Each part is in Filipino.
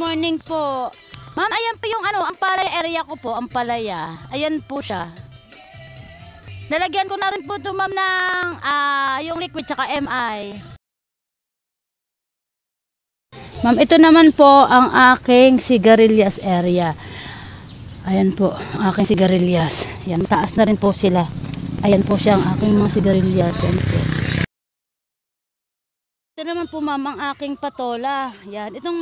morning po. Ma'am, ayan po yung Ampalaya area ko po, Ampalaya. Ayan po siya. Nalagyan ko na rin po ito, ma'am, ng yung liquid tsaka MI. Ma'am, ito naman po ang aking sigarilyas area. Ayan po, ang aking sigarilyas. Yan, taas na rin po sila. Ayan po siya ang aking mga sigarilyas. Ayan po. Ito naman po, ma'am, ang aking patola. Yan, itong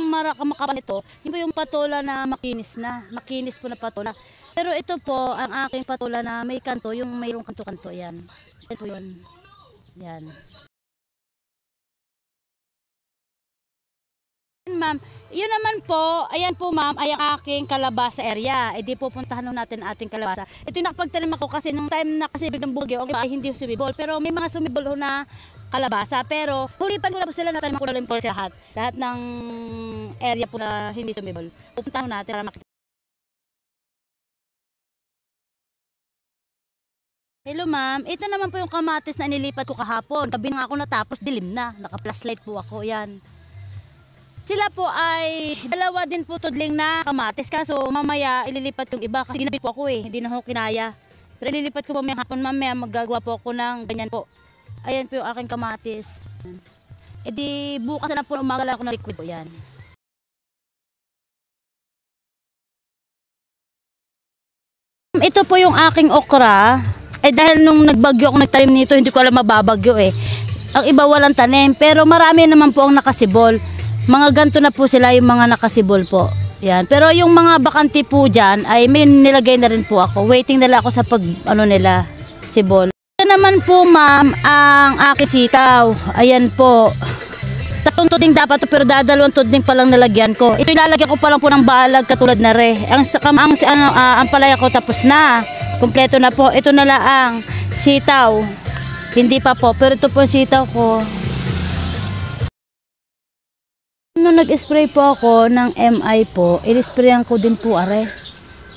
makapal ito, hindi po yung patola na makinis na. Makinis po na patola. Pero ito po, ang aking patola na may kanto, yung mayroong kanto-kanto. Yan. Ito yun. Yan. Ma'am, yun naman po, ayan po ma'am, ay ang aking kalabasa area. E di pupuntahan natin ating kalabasa. Ito yung nakapagtanim ako kasi nung time na kasi biglang bugyo, ay hindi sumibol. Pero may mga sumibol na kalabasa. Pero hulipan ko na po sila, natanim ko na rin po lahat. Lahat ng area po na hindi sumibol. Pupuntahan natin para makita. Hello ma'am, ito naman po yung kamatis na nilipat ko kahapon. Gabi nga ako natapos, dilim na. Naka-flashlight po ako, yan. Sila po ay dalawa din po tudling na kamatis, kaso mamaya ililipat yung iba kasi ginabit po ako hindi na ako kinaya. Pero ililipat ko po may hapon, mamaya magagawa po ako ng ganyan po. Ayan po yung aking kamatis. E di bukas na po umaga lang ako ng liquid po yan. Ito po yung aking okra. Dahil nung nagbagyo ako nagtanim nito, hindi ko alam mababagyo Ang iba walang tanim, pero marami naman po ang nakasibol. Mga ganto na po sila yung mga nakasibol po. Yan. Pero yung mga bakanti po dyan, ay may nilagay na rin po ako. Waiting nila ako sa pag, nila, sibol. Ito naman po ma'am, ang aking sitaw. Ayan po. Tatong tuding dapat to, pero dadalawang tuding pa lang nalagyan ko. Ito ilalagyan ko pa lang po ng balag katulad na re. Ang palaya ko tapos na. Kompleto na po. Ito na lang sitaw. Hindi pa po, pero ito po sitaw ko. Nung nag-spray po ako ng MI po, in-sprayan ko din po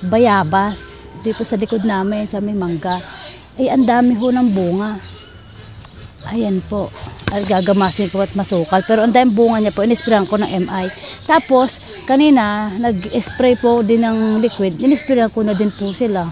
bayabas. Dito sa likod namin, sa may mangga. Ang dami ho ng bunga. Ayan po. Gagamasin ko at masukal. Pero ang dami bunga niya po, in-sprayan ko ng MI. Tapos, kanina, nag-spray po din ng liquid. In-sprayan ko na din po sila.